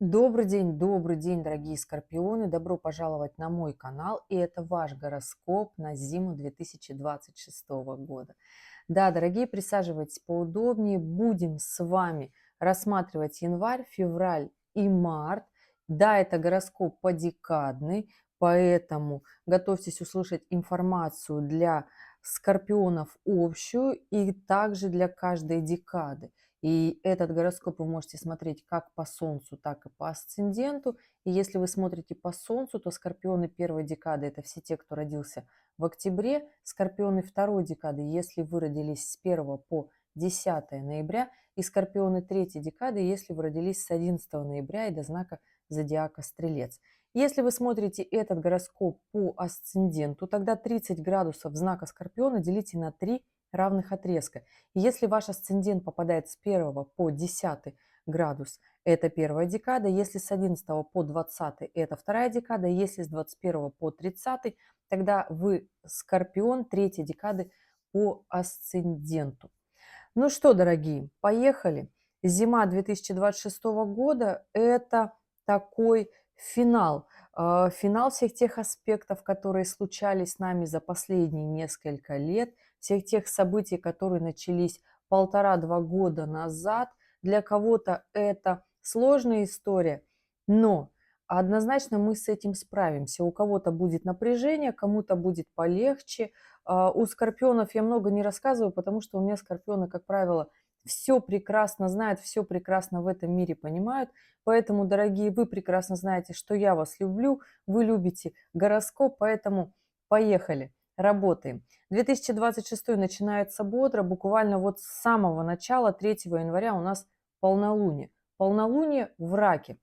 Добрый день, дорогие скорпионы! Добро пожаловать на мой канал, и это ваш гороскоп на зиму 2026 года. Да, дорогие, присаживайтесь поудобнее, будем с вами рассматривать январь, февраль и март. Да, это гороскоп подекадный, поэтому готовьтесь услышать информацию для скорпионов общую и также для каждой декады. И этот гороскоп вы можете смотреть как по Солнцу, так и по асценденту. И если вы смотрите по Солнцу, то скорпионы первой декады – это все те, кто родился в октябре. Скорпионы второй декады, если вы родились с 1 по 10 ноября. И скорпионы третьей декады, если вы родились с 11 ноября и до знака зодиака Стрелец. Если вы смотрите этот гороскоп по асценденту, тогда 30 градусов знака Скорпиона делите на 3 равных отрезка. Если ваш асцендент попадает с 1 по 10 градус, это первая декада, если с 11 по 20 это вторая декада, если с 21 по 30, тогда вы скорпион третьей декады по асценденту. Ну что, дорогие, поехали. Зима 2026 года – это такой финал. Финал всех тех аспектов, которые случались с нами за последние несколько лет, всех тех событий, которые начались 1,5–2 года назад. Для кого-то это сложная история, но однозначно мы с этим справимся. У кого-то будет напряжение, кому-то будет полегче. У скорпионов я много не рассказываю, потому что у меня скорпионы, как правило, все прекрасно знают, все прекрасно в этом мире понимают. Поэтому, дорогие, вы прекрасно знаете, что я вас люблю, вы любите гороскоп, поэтому поехали, работаем. 2026 начинается бодро, буквально вот с самого начала, 3 января у нас полнолуние. Полнолуние в раке.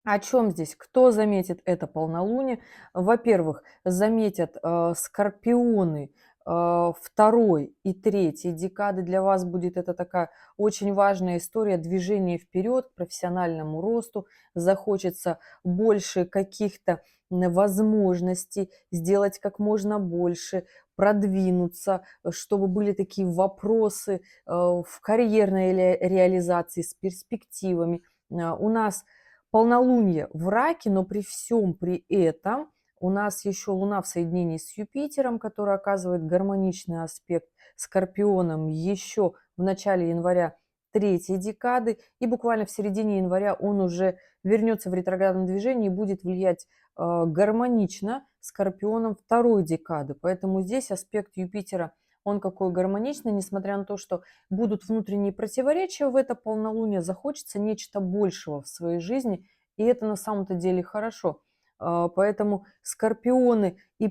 О чем здесь? Кто заметит это полнолуние? Во-первых, заметят скорпионы второй и третьей декады. Для вас будет это такая очень важная история движения вперед к профессиональному росту. Захочется больше каких-то возможностей сделать как можно больше, продвинуться, чтобы были такие вопросы в карьерной реализации с перспективами. У нас полнолуние в раке, но при всем при этом у нас еще Луна в соединении с Юпитером, который оказывает гармоничный аспект Скорпионом еще в начале января третьей декады, и буквально в середине января он уже вернется в ретроградном движении и будет влиять гармонично Скорпионом второй декады. Поэтому здесь аспект Юпитера, он какой гармоничный, несмотря на то, что будут внутренние противоречия в это полнолуние, захочется нечто большего в своей жизни, и это на самом-то деле хорошо. Поэтому скорпионы и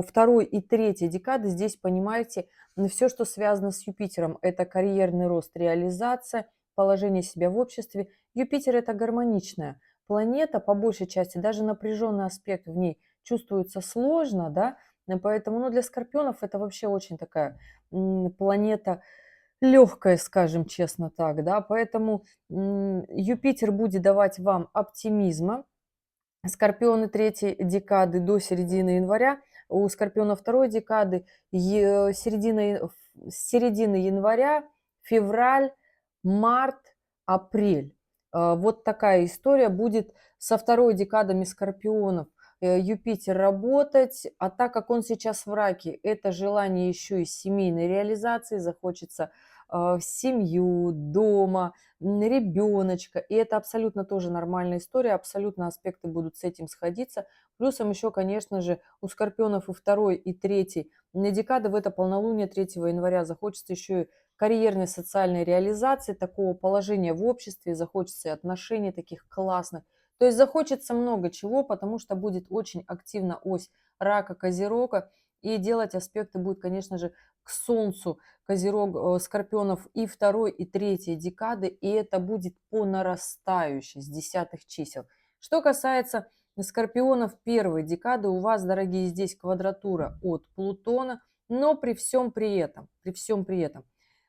второй и третьей декады здесь, понимаете, все, что связано с Юпитером, это карьерный рост, реализация, положение себя в обществе. Юпитер – это гармоничная планета, по большей части, даже напряженный аспект в ней чувствуется сложно, да, поэтому, ну, для скорпионов это вообще очень такая планета легкая, скажем честно так, да, поэтому Юпитер будет давать вам оптимизма. Скорпионы третьей декады до середины января, у скорпиона второй декады с середины января, февраль, март, апрель. Вот такая история будет со второй декадами скорпионов. Юпитер работать, а так как он сейчас в раке, это желание еще и семейной реализации, захочется семью, дома, ребеночка. И это абсолютно тоже нормальная история, абсолютно аспекты будут с этим сходиться. Плюсом еще, конечно же, у скорпионов и второй, и третьей декады в это полнолуние 3 января захочется еще и карьерной социальной реализации, такого положения в обществе, захочется и отношений таких классных. То есть захочется много чего, потому что будет очень активна ось рака, козерога, и делать аспекты будет, конечно же, к Солнцу, скорпионов и второй, и третьей декады, и это будет по нарастающей с десятых чисел. Что касается скорпионов первой декады, у вас, дорогие, здесь квадратура от Плутона, но при всем при этом,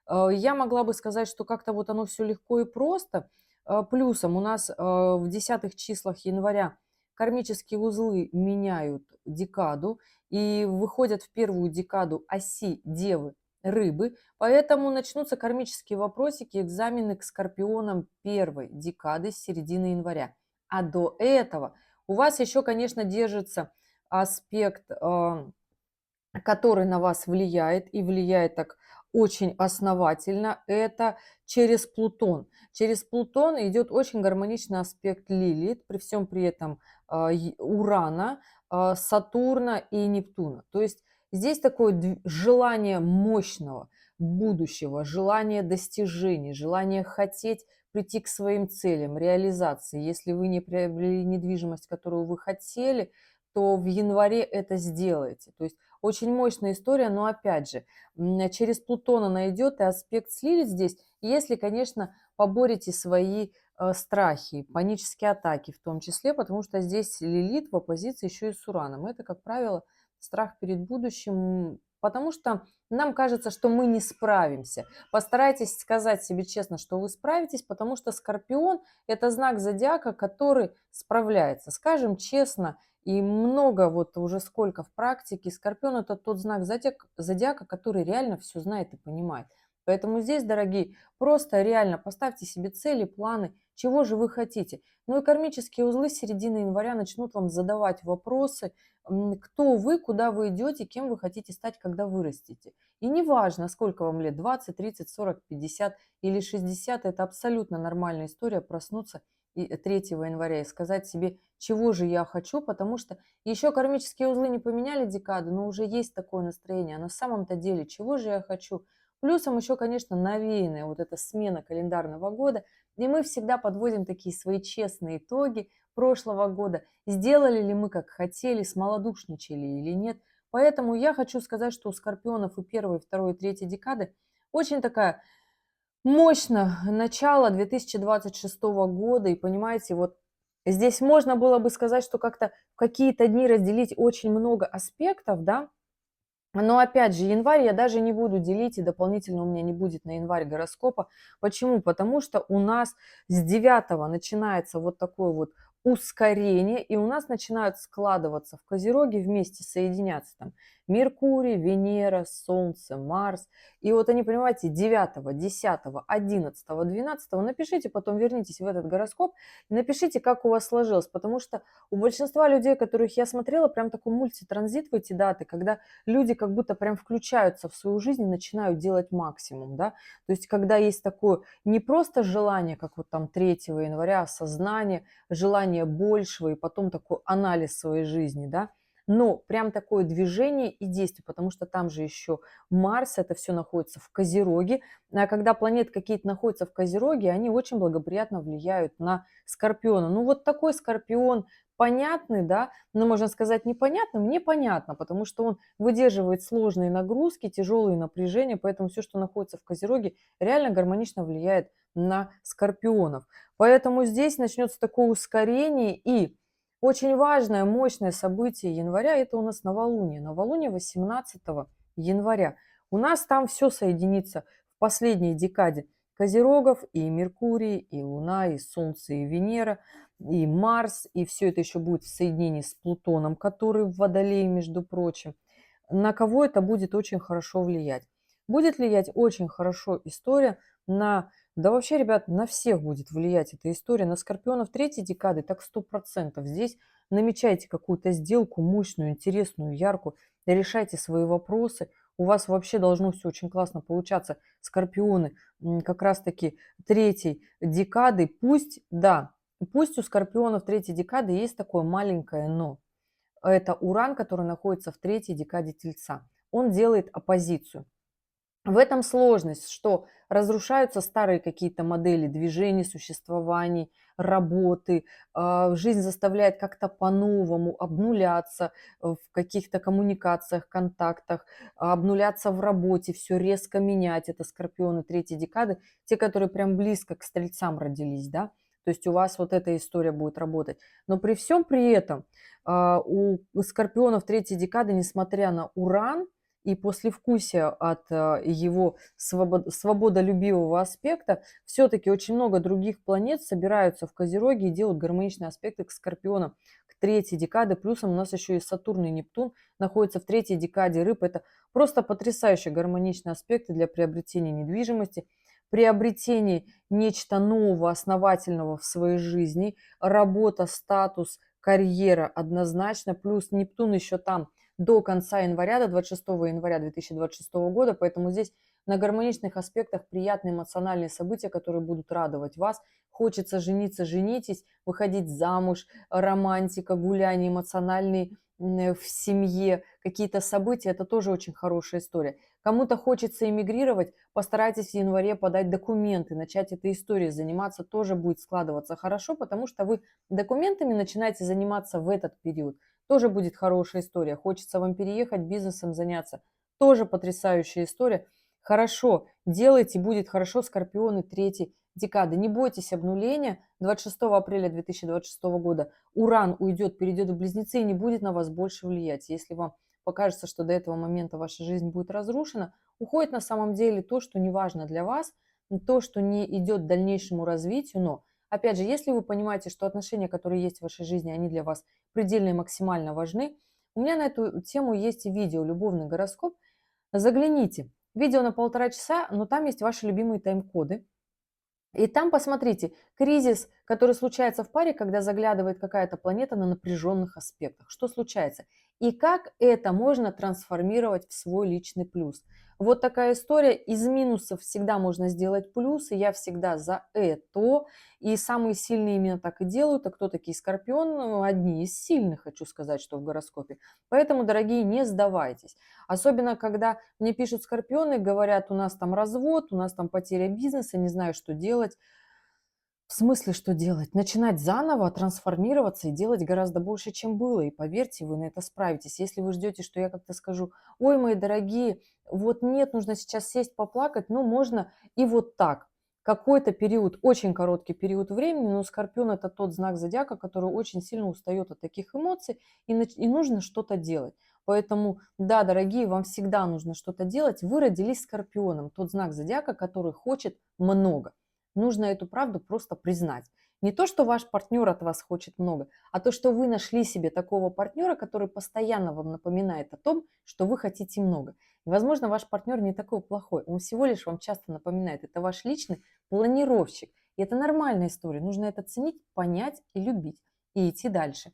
я могла бы сказать, что как-то вот оно все легко и просто. Плюсом у нас в десятых числах января кармические узлы меняют декаду и выходят в первую декаду оси Девы рыбы, поэтому начнутся кармические вопросики, экзамены к скорпионам первой декады с середины января. А до этого у вас еще, конечно, держится аспект, который на вас влияет, и влияет так очень основательно, это через Плутон. Через Плутон идет очень гармоничный аспект Лилит, при всем при этом Урана, Сатурна и Нептуна. То есть здесь такое желание мощного будущего, желание достижений, желание хотеть прийти к своим целям, реализации. Если вы не приобрели недвижимость, которую вы хотели, то в январе это сделаете. То есть очень мощная история, но опять же, через Плутона найдет и аспект слили здесь, если, конечно, поборете свои страхи, панические атаки в том числе, потому что здесь Лилит в оппозиции еще и с Ураном. Это, как правило, страх перед будущим, потому что нам кажется, что мы не справимся. Постарайтесь сказать себе честно, что вы справитесь, потому что Скорпион – это знак зодиака, который справляется. Скажем честно, и много, вот уже сколько в практике, Скорпион – это тот знак зодиака, который реально все знает и понимает. Поэтому здесь, дорогие, просто реально поставьте себе цели, планы, чего же вы хотите. Ну и кармические узлы с середины января начнут вам задавать вопросы, кто вы, куда вы идете, кем вы хотите стать, когда вырастете. И неважно, сколько вам лет, 20, 30, 40, 50 или 60, это абсолютно нормальная история проснуться и 3 января и сказать себе, чего же я хочу, потому что еще кармические узлы не поменяли декады, но уже есть такое настроение. А на самом-то деле, чего же я хочу? Плюсом еще, конечно, навеянная вот эта смена календарного года. И мы всегда подводим такие свои честные итоги прошлого года. Сделали ли мы, как хотели, смолодушничали или нет. Поэтому я хочу сказать, что у скорпионов и первой, и второй, и третьей декады очень такая мощно начало 2026 года. И понимаете, вот здесь можно было бы сказать, что как-то в какие-то дни разделить очень много аспектов, да, но опять же, январь я даже не буду делить, и дополнительно у меня не будет на январь гороскопа. Почему? Потому что у нас с 9 начинается вот такое вот ускорение, и у нас начинают складываться в Козероге вместе, соединяться там Меркурий, Венера, Солнце, Марс. И вот они, понимаете, 9, 10, 11, 12, напишите, потом вернитесь в этот гороскоп и напишите, как у вас сложилось, потому что у большинства людей, которых я смотрела, прям такой мультитранзит в эти даты, когда люди как будто прям включаются в свою жизнь и начинают делать максимум, да. То есть когда есть такое не просто желание, как вот там 3 января, осознание, желание большего и потом такой анализ своей жизни, да, но прям такое движение и действие, потому что там же еще Марс, это все находится в Козероге, а когда планеты какие-то находятся в Козероге, они очень благоприятно влияют на Скорпиона. Ну вот такой Скорпион понятный, да, но можно сказать непонятным, непонятно, потому что он выдерживает сложные нагрузки, тяжелые напряжения, поэтому все, что находится в Козероге, реально гармонично влияет на скорпионов. Поэтому здесь начнется такое ускорение, и очень важное, мощное событие января – это у нас новолуние. Новолуние 18 января. У нас там все соединится в последней декаде Козерогов, и Меркурий, и Луна, и Солнце, и Венера – и Марс, и все это еще будет в соединении с Плутоном, который в Водолее, между прочим. На кого это будет очень хорошо влиять? Будет влиять очень хорошо история на... Да вообще, ребят, на всех будет влиять эта история. На скорпионов третьей декады так 100%. Здесь намечайте какую-то сделку мощную, интересную, яркую, решайте свои вопросы. У вас вообще должно все очень классно получаться. Скорпионы как раз-таки третьей декады. Пусть, да, пусть у скорпионов третьей декады есть такое маленькое «но». Это Уран, который находится в третьей декаде Тельца. Он делает оппозицию. В этом сложность, что разрушаются старые какие-то модели движений, существований, работы. Жизнь заставляет как-то по-новому обнуляться в каких-то коммуникациях, контактах, обнуляться в работе, все резко менять. Это скорпионы третьей декады, те, которые прям близко к стрельцам родились, да. То есть у вас вот эта история будет работать. Но при всем при этом у скорпионов третьей декады, несмотря на Уран, и послевкусие от его свободолюбивого аспекта, все-таки очень много других планет собираются в Козероге и делают гармоничные аспекты к Скорпионам, к третьей декаде. Плюсом у нас еще и Сатурн и Нептун находятся в третьей декаде Рыб. Это просто потрясающие гармоничные аспекты для приобретения недвижимости, приобретения нечто нового, основательного в своей жизни, работа, статус, карьера однозначно, плюс Нептун еще там до конца января, до 26 января 2026 года, поэтому здесь на гармоничных аспектах приятные эмоциональные события, которые будут радовать вас. Хочется жениться, женитесь, выходить замуж, романтика, гуляния эмоциональные в семье, какие-то события, это тоже очень хорошая история. Кому-то хочется эмигрировать, постарайтесь в январе подать документы, начать этой историей заниматься, тоже будет складываться хорошо, потому что вы документами начинаете заниматься в этот период. Тоже будет хорошая история. Хочется вам переехать, бизнесом заняться. Тоже потрясающая история. Хорошо, делайте, будет хорошо, Скорпионы, третьей декады. Не бойтесь обнуления. 26 апреля 2026 года Уран уйдет, перейдет в Близнецы и не будет на вас больше влиять. Если вам покажется, что до этого момента ваша жизнь будет разрушена, уходит на самом деле то, что не важно для вас, то, что не идет к дальнейшему развитию. Но, опять же, если вы понимаете, что отношения, которые есть в вашей жизни, они для вас предельно и максимально важны, у меня на эту тему есть видео «Любовный гороскоп». Загляните. Видео на 1,5 часа, но там есть ваши любимые тайм-коды. И там посмотрите, кризис, который случается в паре, когда заглядывает какая-то планета на напряженных аспектах. Что случается? И как это можно трансформировать в свой личный плюс. Вот такая история. Из минусов всегда можно сделать плюсы. Я всегда за это. И самые сильные именно так и делают. А кто такие Скорпион? Ну, одни из сильных, хочу сказать, что в гороскопе. Поэтому, дорогие, не сдавайтесь. Особенно, когда мне пишут Скорпионы, говорят, у нас там развод, у нас там потеря бизнеса, не знаю, что делать. В смысле, что делать? Начинать заново, трансформироваться и делать гораздо больше, чем было. И поверьте, вы на это справитесь. Если вы ждете, что я как-то скажу, ой, мои дорогие, вот нет, нужно сейчас сесть поплакать, ну, можно и вот так. Какой-то период, очень короткий период времени, но Скорпион – это тот знак зодиака, который очень сильно устает от таких эмоций, и нужно что-то делать. Поэтому, да, дорогие, вам всегда нужно что-то делать. Вы родились Скорпионом, тот знак зодиака, который хочет много. Нужно эту правду просто признать. Не то, что ваш партнер от вас хочет много, а то, что вы нашли себе такого партнера, который постоянно вам напоминает о том, что вы хотите много. И, возможно, ваш партнер не такой плохой, он всего лишь вам часто напоминает. Это ваш личный планировщик. И это нормальная история. Нужно это ценить, понять и любить. И идти дальше.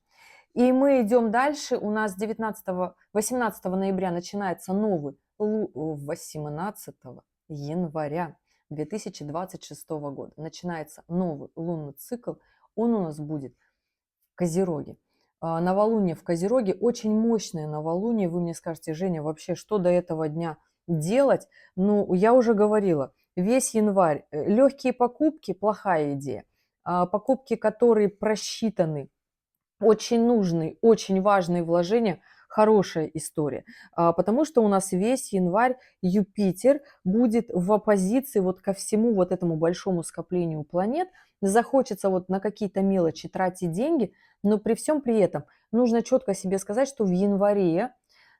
И мы идем дальше. У нас 18 ноября начинается новый, 18 января 2026 года начинается новый лунный цикл. Он у нас будет в Козероге. Новолуние в Козероге, очень мощное новолуние. Вы мне скажете, Женя, вообще что до этого дня делать? Ну, я уже говорила, весь январь. Легкие покупки – плохая идея. Покупки, которые просчитаны, очень нужные, очень важные вложения, хорошая история. Потому что у нас весь январь Юпитер будет в оппозиции вот ко всему вот этому большому скоплению планет. Захочется вот на какие-то мелочи тратить деньги, но при всем при этом нужно четко себе сказать, что в январе,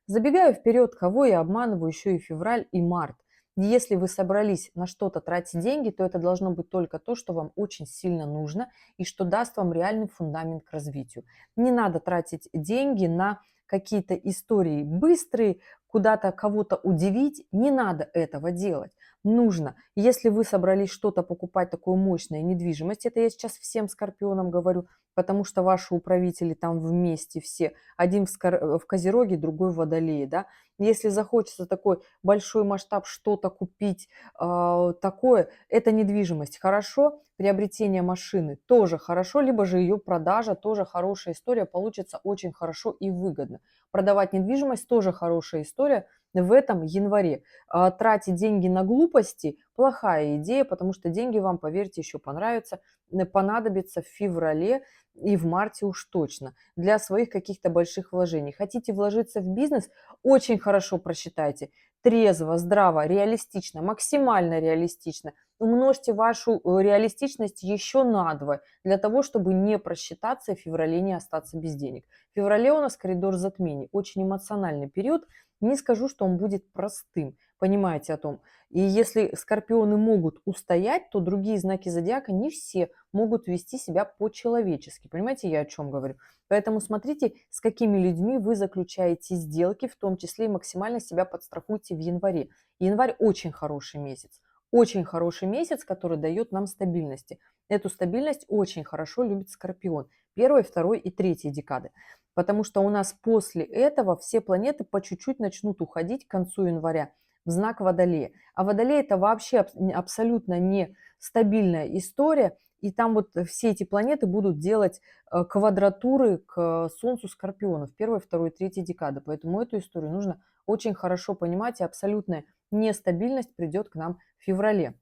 забегаю вперед, кого я обманываю, еще и февраль и март. Если вы собрались на что-то тратить деньги, то это должно быть только то, что вам очень сильно нужно и что даст вам реальный фундамент к развитию. Не надо тратить деньги на какие-то истории быстрые, куда-то кого-то удивить. Не надо этого делать. Нужно, если вы собрались что-то покупать, такое мощное, недвижимость, это я сейчас всем скорпионам говорю, потому что ваши управители там вместе все, один в Козероге, другой в Водолее, да. Если захочется такой большой масштаб что-то купить, такое, это недвижимость хорошо, приобретение машины тоже хорошо, либо же ее продажа тоже хорошая история, получится очень хорошо и выгодно. Продавать недвижимость тоже хорошая история в этом январе. Тратить деньги на глупости – плохая идея, потому что деньги вам, поверьте, еще понадобятся в феврале и в марте уж точно для своих каких-то больших вложений. Хотите вложиться в бизнес? Очень хорошо просчитайте. Трезво, здраво, реалистично, максимально реалистично. Умножьте вашу реалистичность еще на 2 для того, чтобы не просчитаться и в феврале не остаться без денег. В феврале у нас коридор затмений, очень эмоциональный период. не скажу, что он будет простым. Понимаете о том? И если скорпионы могут устоять, то другие знаки зодиака не все могут вести себя по-человечески. Понимаете, я о чем говорю? Поэтому смотрите, с какими людьми вы заключаете сделки, в том числе и максимально себя подстрахуйте в январе. Январь очень хороший месяц. Очень хороший месяц, который дает нам стабильности. Эту стабильность очень хорошо любит Скорпион. Первой, второй и третьей декады. Потому что у нас после этого все планеты по чуть-чуть начнут уходить к концу января в знак Водолея. А Водолей это вообще абсолютно не стабильная история. И там вот все эти планеты будут делать квадратуры к Солнцу Скорпионов. Первой, второй, третьей декады. Поэтому эту историю нужно очень хорошо понимать. И абсолютная нестабильность придет к нам в феврале.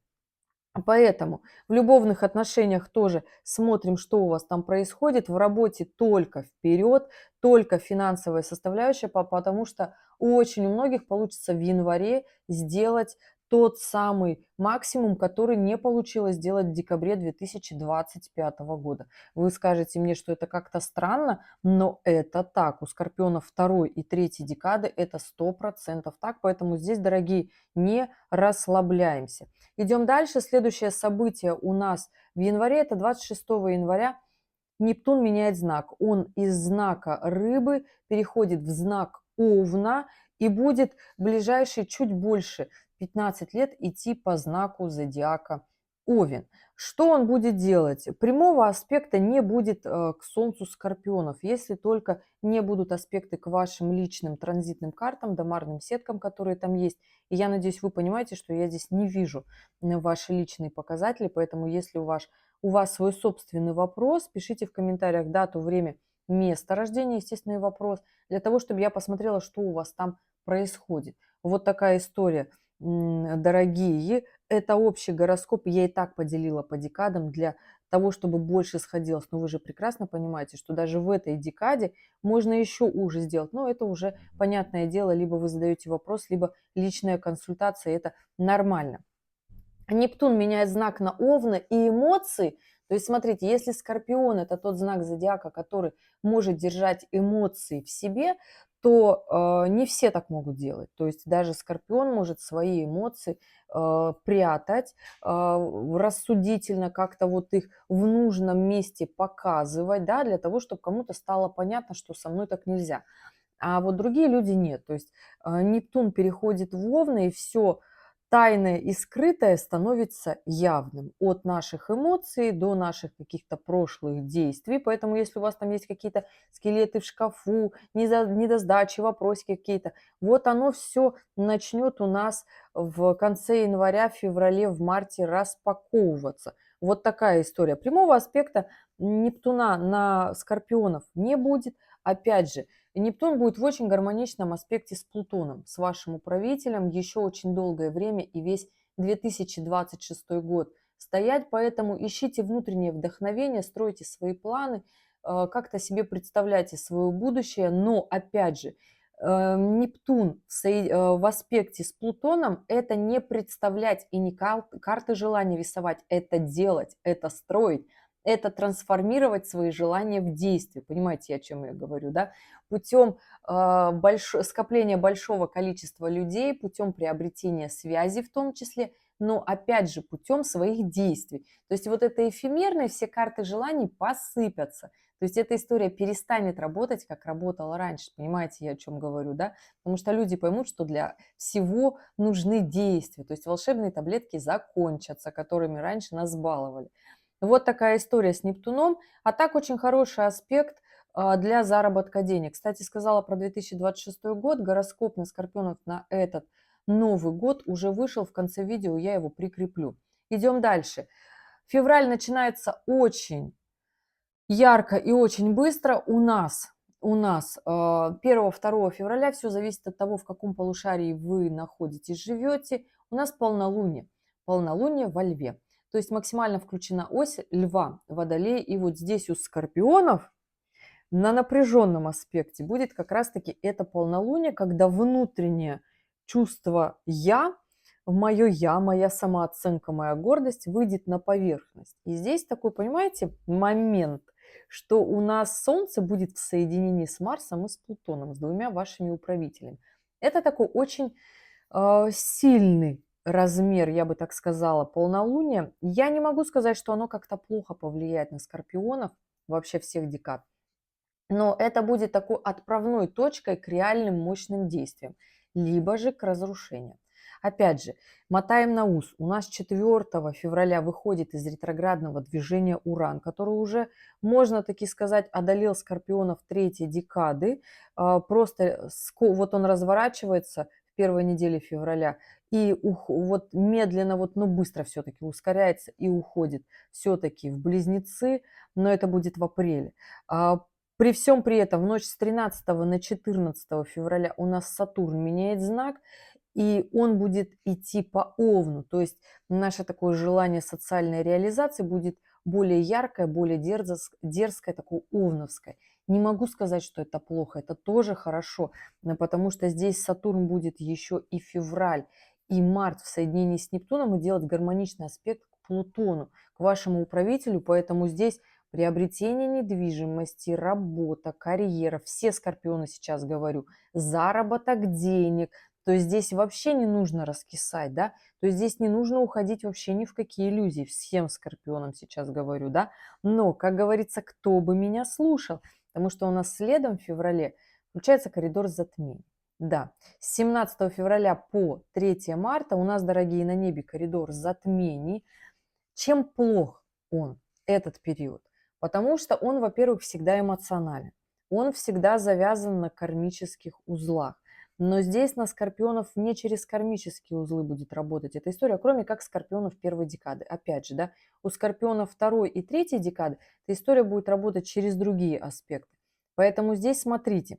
Поэтому в любовных отношениях тоже смотрим, что у вас там происходит. В работе только вперед, только финансовая составляющая, потому что очень у многих получится в январе сделать тот самый максимум, который не получилось сделать в декабре 2025 года. Вы скажете мне, что это как-то странно, но это так. У скорпионов второй и третьей декады это 100% так. Поэтому здесь, дорогие, не расслабляемся. Идем дальше. Следующее событие у нас в январе, это 26 января. Нептун меняет знак. Он из знака Рыбы переходит в знак Овна и будет ближайшие чуть больше 15 лет идти по знаку зодиака Овен. Что он будет делать? Прямого аспекта не будет к Солнцу Скорпионов, если только не будут аспекты к вашим личным транзитным картам, домарным сеткам, которые там есть. И я надеюсь, вы понимаете, что я здесь не вижу ваши личные показатели, поэтому если у вас свой собственный вопрос, пишите в комментариях дату, время, место рождения, естественный вопрос, для того, чтобы я посмотрела, что у вас там происходит. Вот такая история, дорогие. Это общий гороскоп, я и так поделила по декадам для того, чтобы больше сходилось. Но вы же прекрасно понимаете, что даже в этой декаде можно еще уже сделать. Но это уже понятное дело, либо вы задаете вопрос, либо личная консультация, это нормально. Нептун меняет знак на Овна и эмоции. То есть, смотрите, если Скорпион – это тот знак зодиака, который может держать эмоции в себе, то не все так могут делать. То есть даже Скорпион может свои эмоции прятать, рассудительно как-то вот их в нужном месте показывать, да, для того, чтобы кому-то стало понятно, что со мной так нельзя. А вот другие люди нет. То есть Нептун переходит в Овна, и все тайное и скрытое становится явным от наших эмоций до наших каких-то прошлых действий. Поэтому если у вас там есть какие-то скелеты в шкафу, недосдачи, вопросики какие-то, вот оно все начнет у нас в конце января, в феврале, в марте распаковываться. Вот такая история. Прямого аспекта Нептуна на Скорпионов не будет. Опять же, Нептун будет в очень гармоничном аспекте с Плутоном, с вашим управителем, еще очень долгое время и весь 2026 год стоять. Поэтому ищите внутреннее вдохновение, стройте свои планы, как-то себе представляйте свое будущее. Но, опять же, Нептун в аспекте с Плутоном – это не представлять и не карты желания рисовать, это делать, это строить, это трансформировать свои желания в действие. Понимаете, о чем я говорю, да? Путем скопления большого количества людей, путем приобретения связи в том числе, но опять же путем своих действий. То есть вот это эфемерное, все карты желаний посыпятся. То есть эта история перестанет работать, как работала раньше. Понимаете, я о чем говорю, да? Потому что люди поймут, что для всего нужны действия. То есть волшебные таблетки закончатся, которыми раньше нас баловали. Вот такая история с Нептуном. А так очень хороший аспект для заработка денег. Кстати, сказала про 2026 год. Гороскоп на Скорпионов на этот Новый год уже вышел. В конце видео я его прикреплю. Идем дальше. Февраль начинается очень ярко и очень быстро. У нас 1-2 февраля, все зависит от того, в каком полушарии вы находитесь, живете. У нас полнолуние. Полнолуние во Льве. То есть максимально включена ось Льва, Водолея. И вот здесь у Скорпионов на напряженном аспекте будет как раз-таки это полнолуние, когда внутреннее чувство мое я, моя самооценка, моя гордость выйдет на поверхность. И здесь такой, понимаете, момент, что у нас Солнце будет в соединении с Марсом и с Плутоном, с двумя вашими управителями. Это такой очень сильный размер, я бы так сказала, полнолуния. Я не могу сказать, что оно как-то плохо повлияет на скорпионов, вообще всех декад. Но это будет такой отправной точкой к реальным мощным действиям, либо же к разрушениям. Опять же, мотаем на ус. У нас 4 февраля выходит из ретроградного движения Уран, который уже, можно таки сказать, одолел скорпионов третьей декады. Просто вот он разворачивается в первой неделе февраля и вот медленно, вот, но быстро все-таки ускоряется и уходит все-таки в Близнецы, но это будет в апреле. При всем при этом в ночь с 13 на 14 февраля у нас Сатурн меняет знак, и он будет идти по Овну. То есть наше такое желание социальной реализации будет более яркое, более дерзкое, такое овновское. Не могу сказать, что это плохо, это тоже хорошо, но потому что здесь Сатурн будет еще и февраль, и март в соединении с Нептуном и делать гармоничный аспект к Плутону, к вашему управителю, поэтому здесь приобретение недвижимости, работа, карьера, все скорпионы сейчас говорю, заработок денег, то есть здесь вообще не нужно раскисать, да, то есть здесь не нужно уходить вообще ни в какие иллюзии, всем скорпионам сейчас говорю, да, но, как говорится, кто бы меня слушал, потому что у нас следом в феврале включается коридор затмений. Да, с 17 февраля по 3 марта у нас, дорогие на небе, коридор затмений. Чем плох он, этот период? Потому что он, во-первых, всегда эмоционален. Он всегда завязан на кармических узлах. Но здесь на скорпионов не через кармические узлы будет работать эта история, кроме как скорпионов первой декады. Опять же, да, у скорпионов второй и третьей декады эта история будет работать через другие аспекты. Поэтому здесь смотрите,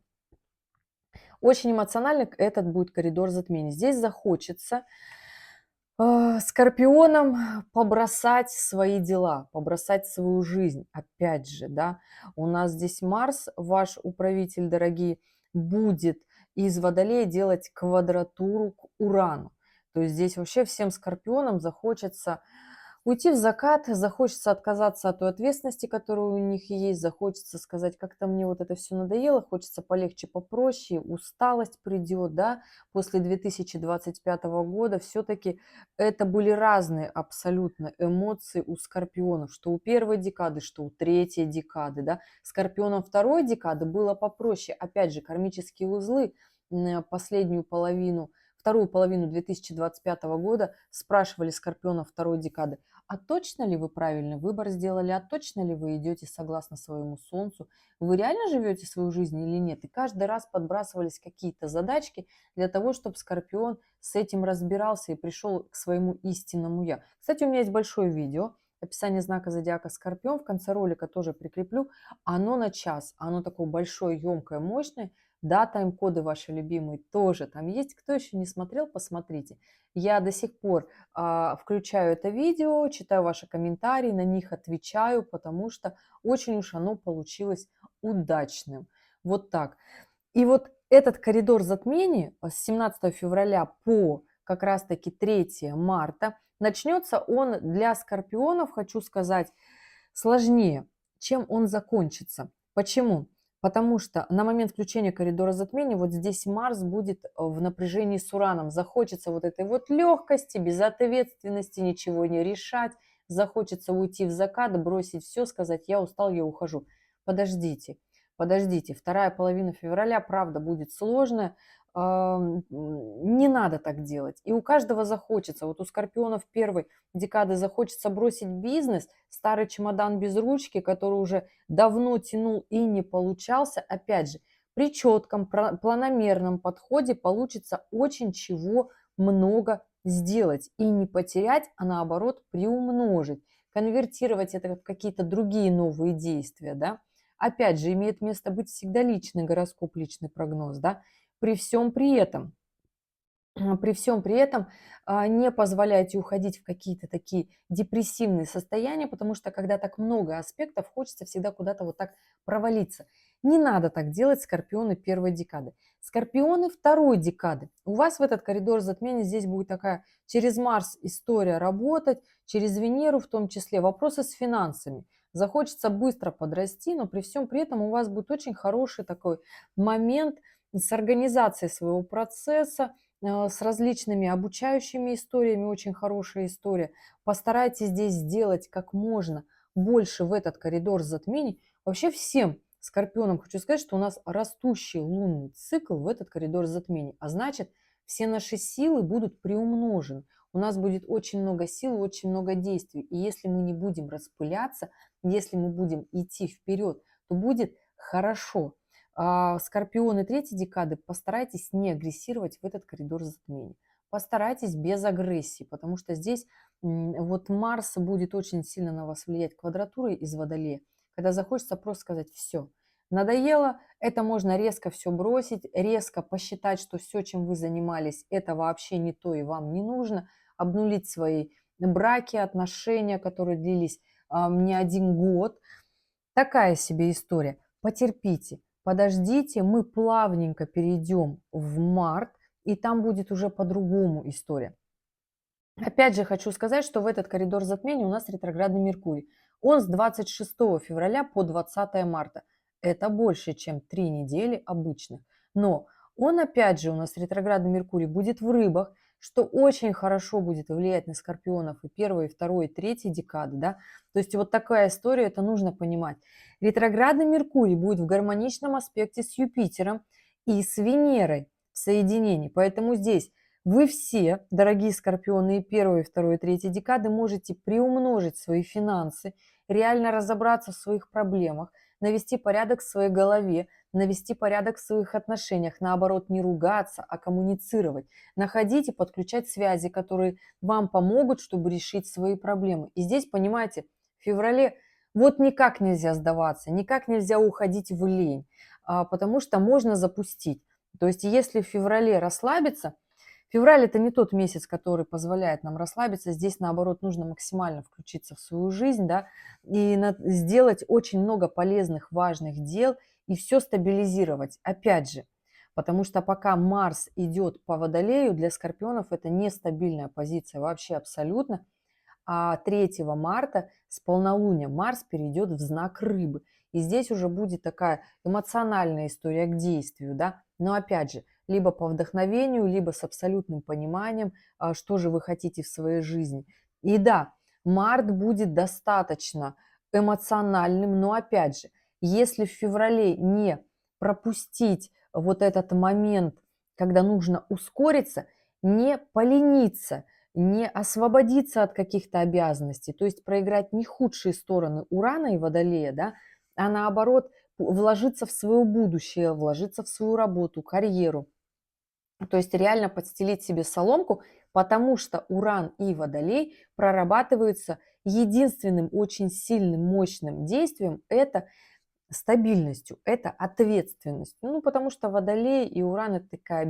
очень эмоциональный этот будет коридор затмений. Здесь захочется скорпионам побросать свои дела, побросать свою жизнь. Опять же, да, у нас здесь Марс, ваш управитель, дорогие, будет из Водолея делать квадратуру к Урану. То есть здесь вообще всем скорпионам захочется уйти в закат, захочется отказаться от той ответственности, которая у них есть, захочется сказать, как-то мне вот это все надоело, хочется полегче, попроще, усталость придет, да, после 2025 года. Все-таки это были разные абсолютно эмоции у скорпионов, что у первой декады, что у третьей декады, да. Скорпионам второй декады было попроще, опять же, кармические узлы, последнюю половину, вторую половину 2025 года спрашивали скорпионов второй декады, а точно ли вы правильный выбор сделали, а точно ли вы идете согласно своему солнцу, вы реально живете свою жизнь или нет. И каждый раз подбрасывались какие-то задачки для того, чтобы скорпион с этим разбирался и пришел к своему истинному я. Кстати, у меня есть большое видео, описание знака зодиака Скорпион, в конце ролика тоже прикреплю. Оно на час, оно такое большое, емкое, мощное. Да, тайм-коды ваши любимые тоже там есть. Кто еще не смотрел, посмотрите. Я до сих пор включаю это видео, читаю ваши комментарии, на них отвечаю, потому что очень уж оно получилось удачным. Вот так. И вот этот коридор затмений с 17 февраля по как раз-таки 3 марта начнется он для скорпионов, хочу сказать, сложнее, чем он закончится. Почему? Потому что на момент включения коридора затмений вот здесь Марс будет в напряжении с Ураном. Захочется вот этой вот легкости, безответственности, ничего не решать. Захочется уйти в закат, бросить все, сказать, я устал, я ухожу. Подождите, подождите. Вторая половина февраля, правда, будет сложная. Не надо так делать. И у каждого захочется. Вот у скорпионов первой декады захочется бросить бизнес, старый чемодан без ручки, который уже давно тянул и не получался. Опять же, при четком, планомерном подходе получится очень чего много сделать. И не потерять, а наоборот приумножить. Конвертировать это в какие-то другие новые действия, да. Опять же, имеет место быть всегда личный гороскоп, личный прогноз, да. При всем при этом не позволяйте уходить в какие-то такие депрессивные состояния, потому что когда так много аспектов, хочется всегда куда-то вот так провалиться. Не надо так делать, скорпионы первой декады. Скорпионы второй декады. У вас в этот коридор затмения здесь будет такая через Марс история работать, через Венеру в том числе, вопросы с финансами. Захочется быстро подрасти, но при всем при этом у вас будет очень хороший такой момент с организацией своего процесса, с различными обучающими историями, очень хорошая история. Постарайтесь здесь сделать как можно больше в этот коридор затмений. Вообще всем скорпионам хочу сказать, что у нас растущий лунный цикл в этот коридор затмений, а значит, все наши силы будут приумножены. У нас будет очень много сил, очень много действий. И если мы не будем распыляться, если мы будем идти вперед, то будет хорошо. Скорпионы третьей декады, постарайтесь не агрессировать в этот коридор затмений. Постарайтесь без агрессии, потому что здесь вот Марс будет очень сильно на вас влиять квадратурой из Водолея, когда захочется просто сказать все. Надоело, это можно резко все бросить, резко посчитать, что все, чем вы занимались, это вообще не то и вам не нужно, обнулить свои браки, отношения, которые длились не один год. Такая себе история. Потерпите, подождите, мы плавненько перейдем в март, и там будет уже по-другому история. Опять же хочу сказать, что в этот коридор затмений у нас ретроградный Меркурий. Он с 26 февраля по 20 марта. Это больше, чем 3 недели обычных. Но он опять же у нас ретроградный Меркурий будет в рыбах, что очень хорошо будет влиять на скорпионов и первой, и второй, и третьей декады. Да? То есть вот такая история, это нужно понимать. Ретроградный Меркурий будет в гармоничном аспекте с Юпитером и с Венерой в соединении. Поэтому здесь вы все, дорогие скорпионы, и первой, и второй, и третьей декады можете приумножить свои финансы, реально разобраться в своих проблемах, навести порядок в своей голове, навести порядок в своих отношениях, наоборот, не ругаться, а коммуницировать, находить и подключать связи, которые вам помогут, чтобы решить свои проблемы. И здесь, понимаете, в феврале вот никак нельзя сдаваться, никак нельзя уходить в лень, потому что можно запустить. То есть если в феврале расслабиться, февраль – это не тот месяц, который позволяет нам расслабиться. Здесь, наоборот, нужно максимально включиться в свою жизнь, да, и сделать очень много полезных, важных дел и все стабилизировать. Опять же, потому что пока Марс идет по Водолею, для скорпионов это нестабильная позиция вообще абсолютно. А 3 марта с полнолуния Марс перейдет в знак Рыбы. И здесь уже будет такая эмоциональная история к действию, да. Но опять же, либо по вдохновению, либо с абсолютным пониманием, что же вы хотите в своей жизни. И да, март будет достаточно эмоциональным, но опять же, если в феврале не пропустить вот этот момент, когда нужно ускориться, не полениться, не освободиться от каких-то обязанностей, то есть проиграть не худшие стороны Урана и Водолея, да, а наоборот вложиться в свое будущее, вложиться в свою работу, карьеру. То есть реально подстелить себе соломку, потому что Уран и Водолей прорабатываются единственным очень сильным, мощным действием – это стабильностью, это ответственностью. Ну, потому что Водолей и Уран – это такая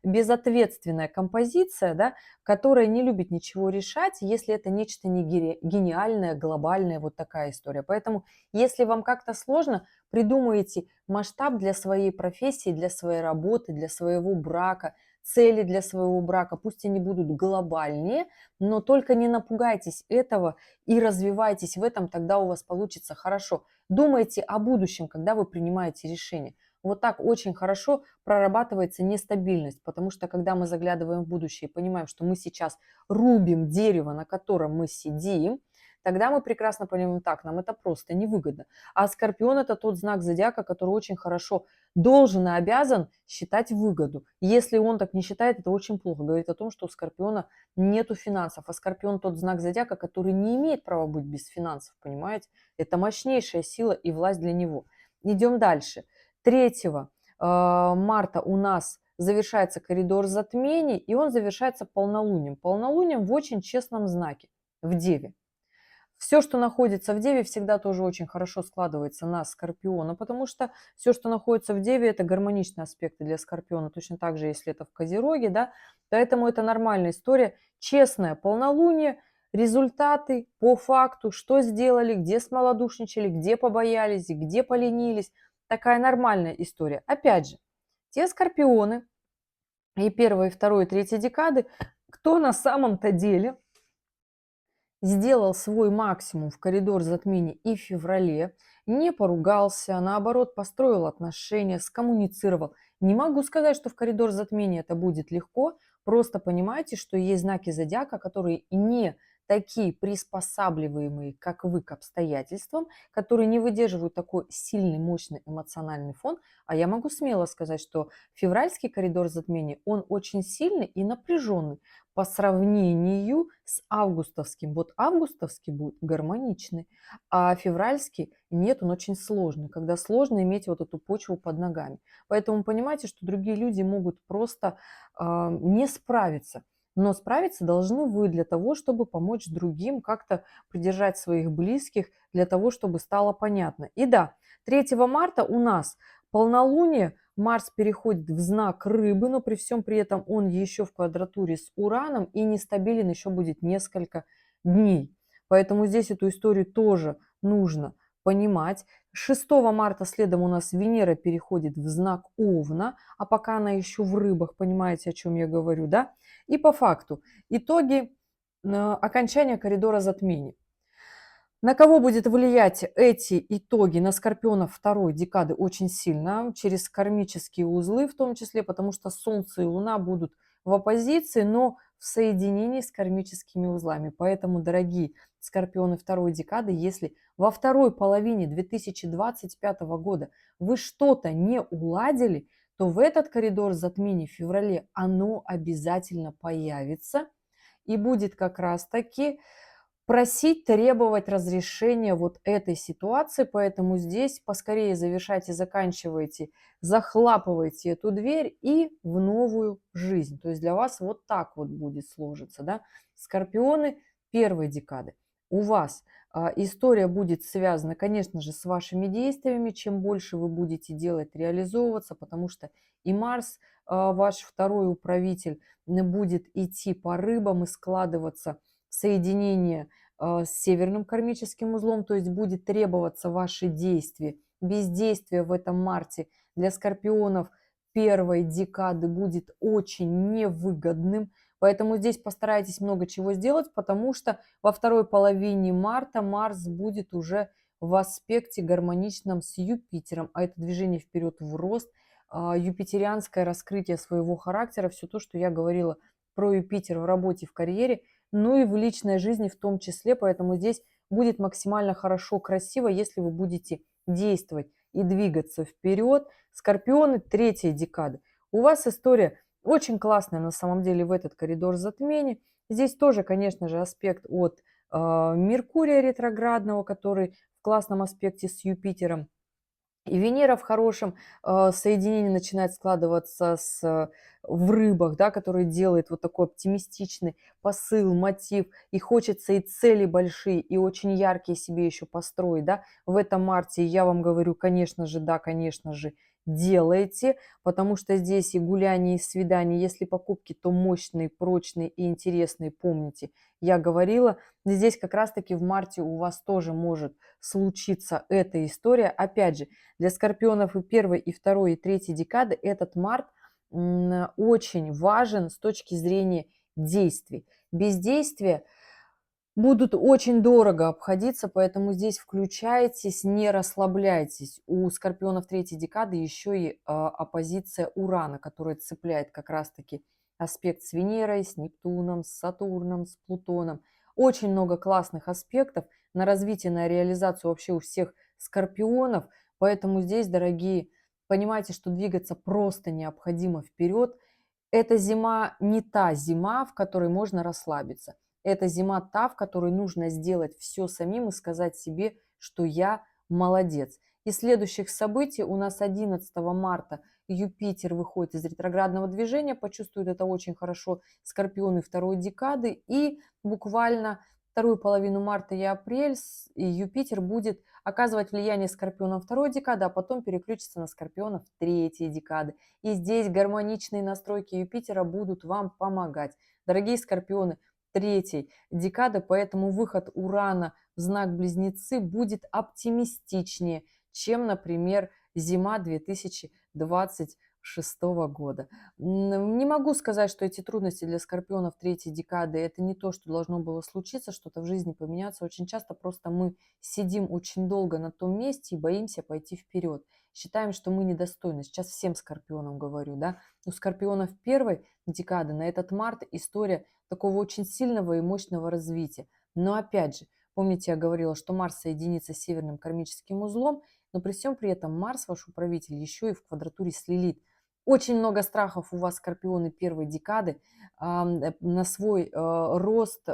безответственная композиция, да, которая не любит ничего решать, если это нечто не гениальное, глобальное, вот такая история. Поэтому, если вам как-то сложно, придумайте масштаб для своей профессии, для своей работы, для своего брака, цели для своего брака. Пусть они будут глобальнее, но только не напугайтесь этого и развивайтесь в этом, тогда у вас получится хорошо. Думайте о будущем, когда вы принимаете решение. Вот так очень хорошо прорабатывается нестабильность, потому что когда мы заглядываем в будущее и понимаем, что мы сейчас рубим дерево, на котором мы сидим, тогда мы прекрасно понимаем, так, нам это просто невыгодно. А Скорпион – это тот знак зодиака, который очень хорошо должен и обязан считать выгоду. Если он так не считает, это очень плохо. Говорит о том, что у Скорпиона нету финансов. А Скорпион – тот знак зодиака, который не имеет права быть без финансов, понимаете? Это мощнейшая сила и власть для него. Идем дальше. 3 марта у нас завершается коридор затмений, и он завершается полнолунием. Полнолунием в очень честном знаке, в Деве. Все, что находится в Деве, всегда тоже очень хорошо складывается на Скорпиона, потому что все, что находится в Деве, это гармоничные аспекты для Скорпиона, точно так же, если это в Козероге, да, поэтому это нормальная история, честное полнолуние, результаты по факту, что сделали, где смолодушничали, где побоялись, где поленились, такая нормальная история. Опять же, те Скорпионы и первой, и второй, и третьей декады, кто на самом-то деле сделал свой максимум в коридор затмений и в феврале. не поругался, наоборот, построил отношения, скоммуницировал. Не могу сказать, что в коридор затмения это будет легко, просто понимайте, что есть знаки зодиака, которые не такие приспосабливаемые, как вы, к обстоятельствам, которые не выдерживают такой сильный, мощный эмоциональный фон. А я могу смело сказать, что февральский коридор затмения, он очень сильный и напряженный по сравнению с августовским. Вот августовский будет гармоничный, а февральский нет, он очень сложный, когда сложно иметь вот эту почву под ногами. Поэтому понимаете, что другие люди могут просто не справиться. Но справиться должны вы для того, чтобы помочь другим, как-то придержать своих близких, для того, чтобы стало понятно. И да, 3 марта у нас полнолуние, Марс переходит в знак Рыбы, но при всем при этом он еще в квадратуре с Ураном и нестабилен еще будет несколько дней. Поэтому здесь эту историю тоже нужно понимать. 6 марта следом у нас Венера переходит в знак Овна, а пока она еще в Рыбах, понимаете, о чем я говорю, да? И по факту итоги окончания коридора затмений. На кого будет влиять эти итоги? На скорпионов второй декады очень сильно, через кармические узлы в том числе, потому что Солнце и Луна будут в оппозиции, но в соединении с кармическими узлами. Поэтому, дорогие скорпионы второй декады, если во второй половине 2025 года вы что-то не уладили, то в этот коридор затмений в феврале оно обязательно появится и будет как раз-таки просить, требовать разрешения вот этой ситуации, поэтому здесь поскорее завершайте, заканчивайте, захлапывайте эту дверь и в новую жизнь. То есть для вас вот так вот будет сложиться, да. Скорпионы первой декады. У вас история будет связана, конечно же, с вашими действиями. Чем больше вы будете делать, реализовываться, потому что и Марс, ваш второй управитель, будет идти по рыбам и складываться в соединение с северным кармическим узлом, то есть будет требоваться ваши действия. Бездействие в этом марте для скорпионов первой декады будет очень невыгодным, поэтому здесь постарайтесь много чего сделать, потому что во второй половине марта Марс будет уже в аспекте гармоничном с Юпитером, а это движение вперед в рост, юпитерианское раскрытие своего характера, все то, что я говорила про Юпитер в работе, в карьере, ну и в личной жизни в том числе. Поэтому здесь будет максимально хорошо, красиво, если вы будете действовать и двигаться вперед. Скорпионы третьей декады. У вас история очень классная на самом деле в этот коридор затмений. Здесь тоже, конечно же, аспект от Меркурия ретроградного, который в классном аспекте с Юпитером. И Венера в хорошем соединении начинает складываться в рыбах, да, который делает вот такой оптимистичный посыл, мотив. И хочется и цели большие, и очень яркие себе еще построить. Да. В этом марте я вам говорю, конечно же, да, конечно же, делайте, потому что здесь и гуляния, и свидания, если покупки, то мощные, прочные и интересные, помните, я говорила. Здесь как раз-таки в марте у вас тоже может случиться эта история. Опять же, для скорпионов и первой, и второй, и третьей декады этот март очень важен с точки зрения действий. Бездействие будут очень дорого обходиться, поэтому здесь включайтесь, не расслабляйтесь. У скорпионов третьей декады еще и оппозиция Урана, которая цепляет как раз-таки аспект с Венерой, с Нептуном, с Сатурном, с Плутоном. Очень много классных аспектов на развитие, на реализацию вообще у всех скорпионов. Поэтому здесь, дорогие, понимайте, что двигаться просто необходимо вперед. Эта зима не та зима, в которой можно расслабиться. Это зима та, в которой нужно сделать все самим и сказать себе, что я молодец. Из следующих событий у нас 11 марта Юпитер выходит из ретроградного движения, почувствует это очень хорошо скорпионы второй декады, и буквально вторую половину марта и апрель и Юпитер будет оказывать влияние скорпионам второй декады, а потом переключится на скорпионов третьей декады. И здесь гармоничные настройки Юпитера будут вам помогать. Дорогие скорпионы третьей декады, поэтому выход Урана в знак Близнецы будет оптимистичнее, чем, например, зима 2026 года. Не могу сказать, что эти трудности для скорпионов третьей декады — это не то, что должно было случиться, что-то в жизни поменяться. Очень часто просто мы сидим очень долго на том месте и боимся пойти вперед. Считаем, что мы недостойны. Сейчас всем скорпионам говорю, да. У скорпионов первой декады на этот март история такого очень сильного и мощного развития. Но опять же, помните, я говорила, что Марс соединится с северным кармическим узлом, но при всем при этом Марс, ваш управитель, еще и в квадратуре с Лилит. Очень много страхов у вас, скорпионы первой декады, на свой рост,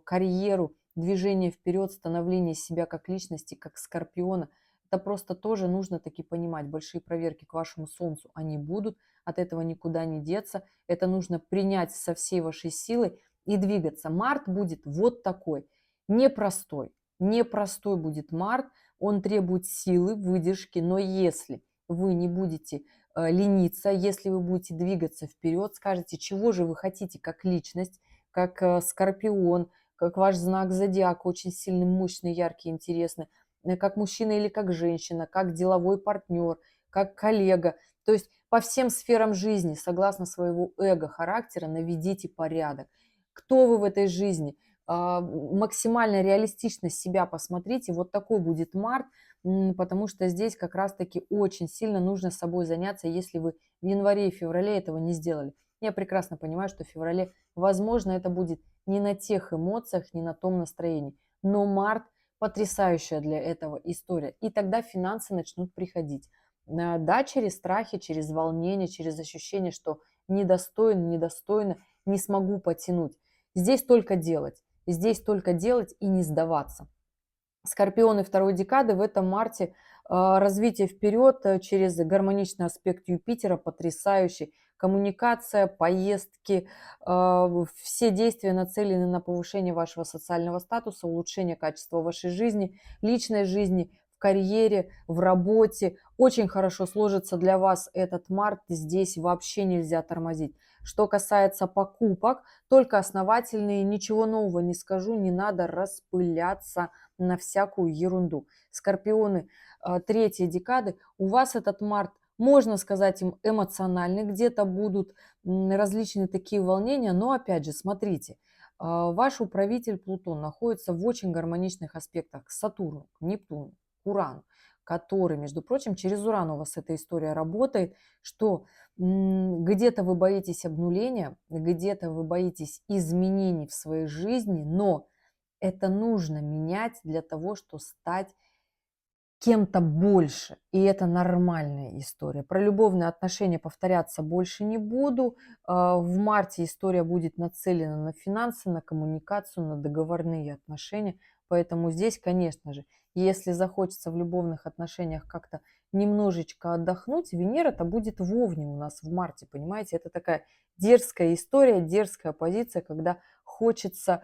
карьеру, движение вперед, становление себя как личности, как скорпиона. Это просто тоже нужно таки понимать. Большие проверки к вашему Солнцу, они будут, от этого никуда не деться. Это нужно принять со всей вашей силой и двигаться. Март будет вот такой, непростой. Непростой будет март, он требует силы, выдержки, но если вы не будете лениться, если вы будете двигаться вперед, скажете, чего же вы хотите как личность, как скорпион, как ваш знак зодиака, очень сильный, мощный, яркий, интересный, как мужчина или как женщина, как деловой партнер, как коллега. То есть по всем сферам жизни, согласно своего эго-характера, наведите порядок. Кто вы в этой жизни? Максимально реалистично себя посмотрите. Вот такой будет март, потому что здесь как раз-таки очень сильно нужно собой заняться, если вы в январе и феврале этого не сделали. Я прекрасно понимаю, что в феврале, возможно, это будет не на тех эмоциях, не на том настроении. Но март — потрясающая для этого история. И тогда финансы начнут приходить. Да, через страхи, через волнение, через ощущение, что недостоин, недостойно, не смогу потянуть. Здесь только делать и не сдаваться. Скорпионы второй декады в этом марте развитие вперед через гармоничный аспект Юпитера, потрясающий. Коммуникация, поездки, все действия нацелены на повышение вашего социального статуса, улучшение качества вашей жизни, личной жизни, в карьере, в работе. Очень хорошо сложится для вас этот март, здесь вообще нельзя тормозить. Что касается покупок, только основательные, ничего нового не скажу, не надо распыляться на всякую ерунду. Скорпионы третьей декады, у вас этот март, можно сказать, им эмоциональный, где-то будут различные такие волнения, но опять же, смотрите, ваш управитель Плутон находится в очень гармоничных аспектах к Сатурну, к Нептуну, к Урану, который, между прочим, через Уран у вас эта история работает, что где-то вы боитесь обнуления, где-то вы боитесь изменений в своей жизни, но это нужно менять для того, чтобы стать кем-то больше. И это нормальная история. Про любовные отношения повторяться больше не буду. В марте история будет нацелена на финансы, на коммуникацию, на договорные отношения. Поэтому здесь, конечно же, если захочется в любовных отношениях как-то немножечко отдохнуть, Венера-то будет в Овне у нас в марте, понимаете? Это такая дерзкая история, дерзкая позиция, когда хочется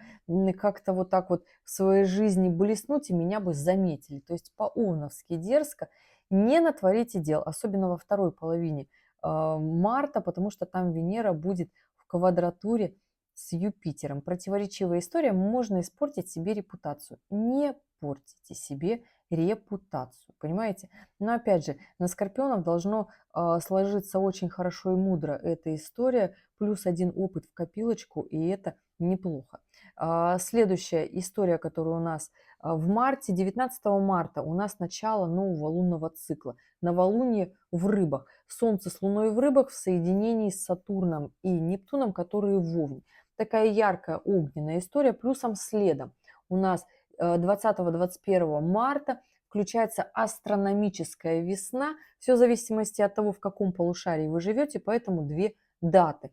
как-то вот так вот в своей жизни блеснуть, и меня бы заметили. То есть по-овновски дерзко. Не натворите дел, особенно во второй половине марта, потому что там Венера будет в квадратуре с Юпитером. Противоречивая история, можно испортить себе репутацию. Не портите себе репутацию, понимаете? Но опять же, на скорпионов должно сложиться очень хорошо и мудро эта история, плюс один опыт в копилочку, и это неплохо. Следующая история, которая у нас в марте, 19 марта, у нас начало нового лунного цикла. Новолуние в рыбах. Солнце с Луной в рыбах в соединении с Сатурном и Нептуном, которые в Овне. Такая яркая огненная история, плюсом следом. У нас 20-21 марта включается астрономическая весна. Все в зависимости от того, в каком полушарии вы живете, поэтому две даты.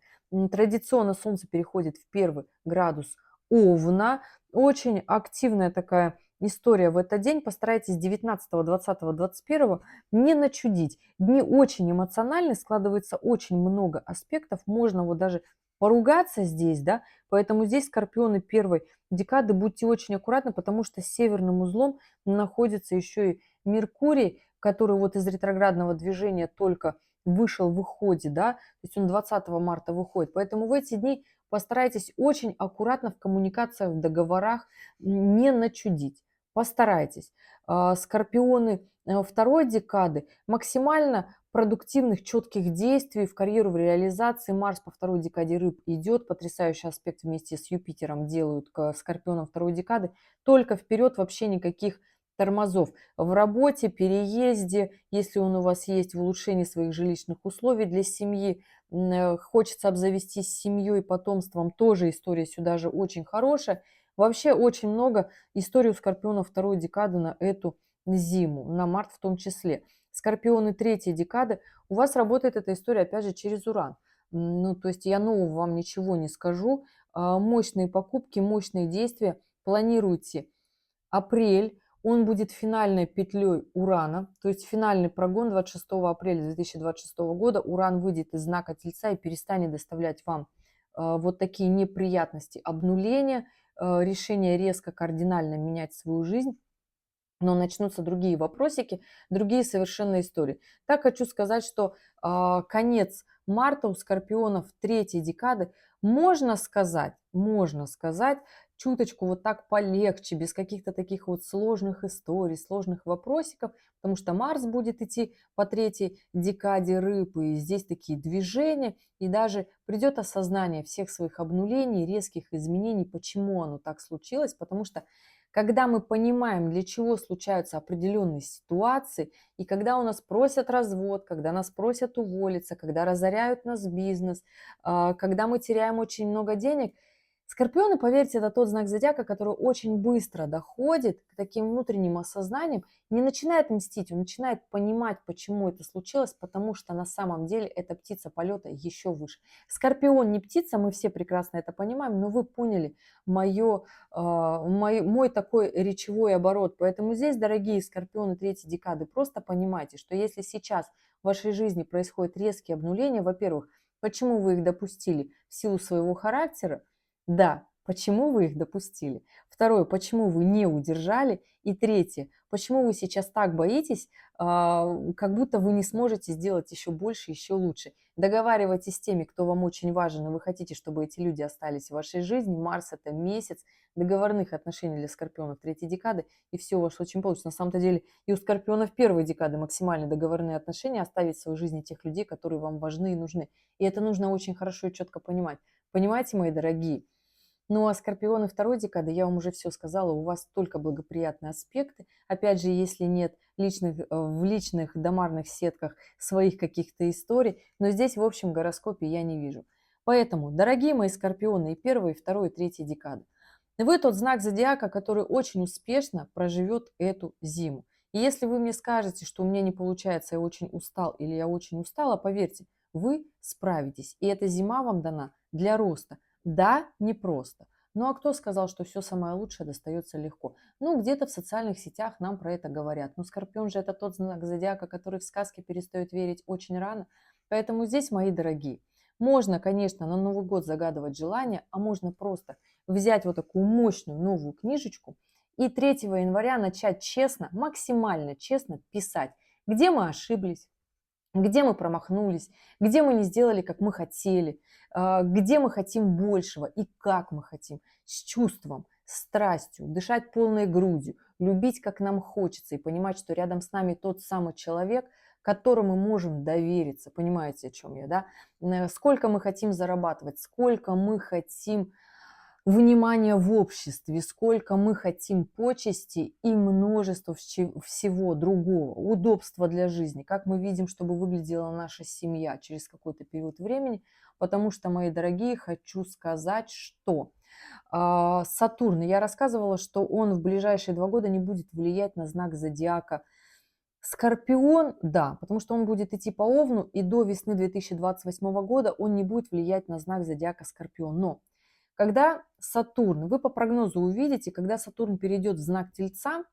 Традиционно Солнце переходит в первый градус Овна. Очень активная такая история в этот день. Постарайтесь 19, 20, 21 не начудить. Дни очень эмоциональные, складывается очень много аспектов. Можно вот даже поругаться здесь, да, поэтому здесь скорпионы первой декады будьте очень аккуратны, потому что с северным узлом находится еще и Меркурий, который вот из ретроградного движения только вышел в выходе, да, то есть он 20 марта выходит. Поэтому в эти дни постарайтесь очень аккуратно в коммуникациях, в договорах не начудить. Постарайтесь. Скорпионы второй декады максимально продуктивных, четких действий в карьеру, в реализации. Марс по второй декаде рыб идет. Потрясающий аспект вместе с Юпитером делают к скорпионам второй декады. Только вперед, вообще никаких тормозов. В работе, переезде, если он у вас есть, в улучшении своих жилищных условий для семьи, хочется обзавестись семьей, потомством, тоже история сюда же очень хорошая. Вообще очень много историй у скорпионов второй декады на эту зиму, на март в том числе. Скорпионы третьей декады, у вас работает эта история опять же через Уран. Ну, то есть я нового вам ничего не скажу. Мощные покупки, мощные действия. Планируйте апрель, он будет финальной петлей Урана, то есть финальный прогон 26 апреля 2026 года. Уран выйдет из знака Тельца и перестанет доставлять вам вот такие неприятности, обнуления, решение резко, кардинально менять свою жизнь. Но начнутся другие вопросики, другие совершенно истории. Так хочу сказать, что конец марта у скорпионов третьей декады, можно сказать, чуточку вот так полегче, без каких-то таких вот сложных историй, сложных вопросиков, потому что Марс будет идти по третьей декаде рыб, и здесь такие движения, и даже придет осознание всех своих обнулений, резких изменений, почему оно так случилось, потому что когда мы понимаем, для чего случаются определенные ситуации, и когда у нас просят развод, когда нас просят уволиться, когда разоряют нас бизнес, когда мы теряем очень много денег, скорпионы, поверьте, это тот знак зодиака, который очень быстро доходит к таким внутренним осознаниям, не начинает мстить, он начинает понимать, почему это случилось, потому что на самом деле эта птица полета еще выше. Скорпион не птица, мы все прекрасно это понимаем, но вы поняли мой такой речевой оборот. Поэтому здесь, дорогие скорпионы третьей декады, просто понимайте, что если сейчас в вашей жизни происходят резкие обнуления, во-первых, почему вы их допустили? В силу своего характера? Да, почему вы их допустили? Второе, почему вы не удержали? И третье, почему вы сейчас так боитесь, как будто вы не сможете сделать еще больше, еще лучше? Договаривайтесь с теми, кто вам очень важен, и вы хотите, чтобы эти люди остались в вашей жизни. Марс – это месяц договорных отношений для скорпионов третьей декады, и все у вас очень получится. На самом-то деле и у скорпионов первой декады максимально договорные отношения, оставить в своей жизни тех людей, которые вам важны и нужны. И это нужно очень хорошо и четко понимать. Понимаете, мои дорогие? Ну, а скорпионы второй декады, я вам уже все сказала, у вас только благоприятные аспекты. Опять же, если нет в личных домарных сетках своих каких-то историй, но здесь в общем гороскопе я не вижу. Поэтому, дорогие мои скорпионы и первой, и второй, и третьей декады, вы тот знак зодиака, который очень успешно проживет эту зиму. И если вы мне скажете, что у меня не получается, я очень устал или я очень устала, поверьте, вы справитесь. И эта зима вам дана для роста. Да, непросто. Ну а кто сказал, что все самое лучшее достается легко? Ну, где-то в социальных сетях нам про это говорят. Но Скорпион же это тот знак зодиака, который в сказки перестает верить очень рано. Поэтому здесь, мои дорогие, можно, конечно, на Новый год загадывать желание, а можно просто взять вот такую мощную новую книжечку и 3 января начать честно, максимально честно писать, где мы ошиблись, где мы промахнулись, где мы не сделали, как мы хотели, где мы хотим большего и как мы хотим, с чувством, страстью, дышать полной грудью, любить, как нам хочется, и понимать, что рядом с нами тот самый человек, которому мы можем довериться. Понимаете, о чем я, да? Сколько мы хотим зарабатывать, сколько мы хотим внимания в обществе, сколько мы хотим почести и множество всего другого, удобства для жизни, как мы видим, чтобы выглядела наша семья через какой-то период времени, потому что, мои дорогие, хочу сказать, что Сатурн, я рассказывала, что он в ближайшие 2 года не будет влиять на знак зодиака Скорпион, да, потому что он будет идти по Овну, и до весны 2028 года он не будет влиять на знак зодиака Скорпион. Но когда Сатурн, вы по прогнозу увидите, когда Сатурн перейдет в знак Тельца,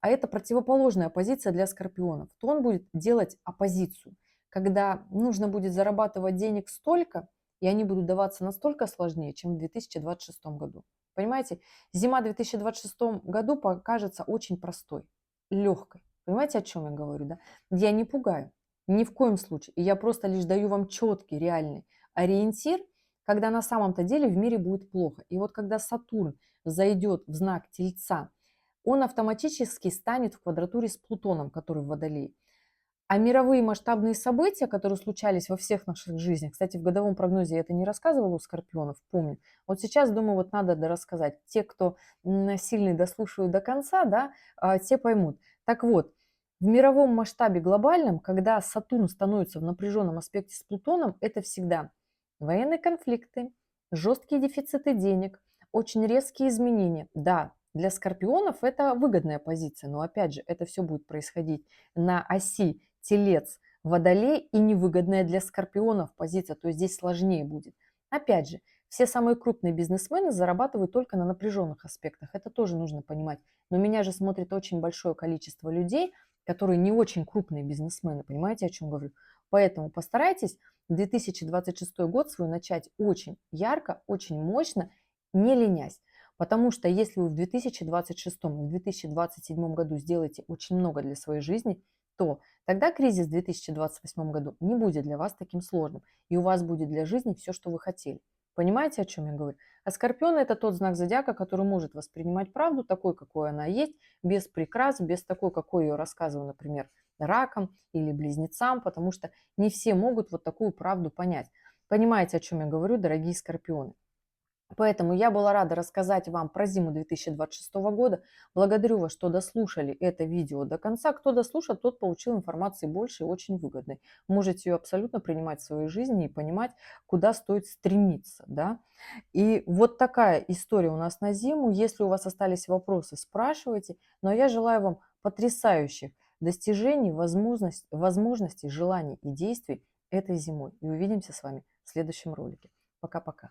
а это противоположная позиция для скорпионов, то он будет делать оппозицию. Когда нужно будет зарабатывать денег столько, и они будут даваться настолько сложнее, чем в 2026 году. Понимаете, зима 2026 году покажется очень простой, легкой. Понимаете, о чем я говорю, да? Я не пугаю, ни в коем случае. Я просто лишь даю вам четкий, реальный ориентир, когда на самом-то деле в мире будет плохо. И вот когда Сатурн зайдет в знак Тельца он автоматически станет в квадратуре с Плутоном, который в Водолее. А мировые масштабные события, которые случались во всех наших жизнях, кстати, в годовом прогнозе я это не рассказывала у скорпионов, помню. Вот сейчас, думаю, вот надо дорассказать. Те, кто сильный дослушают до конца, да, те поймут. Так вот, в мировом масштабе глобальном, когда Сатурн становится в напряженном аспекте с Плутоном, это всегда военные конфликты, жесткие дефициты денег, очень резкие изменения. Да, для скорпионов это выгодная позиция, но опять же, это все будет происходить на оси Телец, Водолей и невыгодная для скорпионов позиция, то есть здесь сложнее будет. Опять же, все самые крупные бизнесмены зарабатывают только на напряженных аспектах, это тоже нужно понимать. Но меня же смотрит очень большое количество людей, которые не очень крупные бизнесмены, понимаете, о чем говорю? Поэтому постарайтесь 2026 год свой начать очень ярко, очень мощно, не ленясь. Потому что если вы в 2026 и в 2027 году сделаете очень много для своей жизни, то тогда кризис в 2028 году не будет для вас таким сложным. И у вас будет для жизни все, что вы хотели. Понимаете, о чем я говорю? А Скорпион – это тот знак зодиака, который может воспринимать правду такой, какой она есть, без прикрас, без такой, какой ее рассказываю, например, ракам или близнецам, потому что не все могут вот такую правду понять. Понимаете, о чем я говорю, дорогие скорпионы? Поэтому я была рада рассказать вам про зиму 2026 года. Благодарю вас, что дослушали это видео до конца. Кто дослушал, тот получил информации больше и очень выгодной. Можете ее абсолютно принимать в своей жизни и понимать, куда стоит стремиться. Да? И вот такая история у нас на зиму. Если у вас остались вопросы, спрашивайте. Но я желаю вам потрясающих достижений, возможностей, желаний и действий этой зимой. И увидимся с вами в следующем ролике. Пока-пока.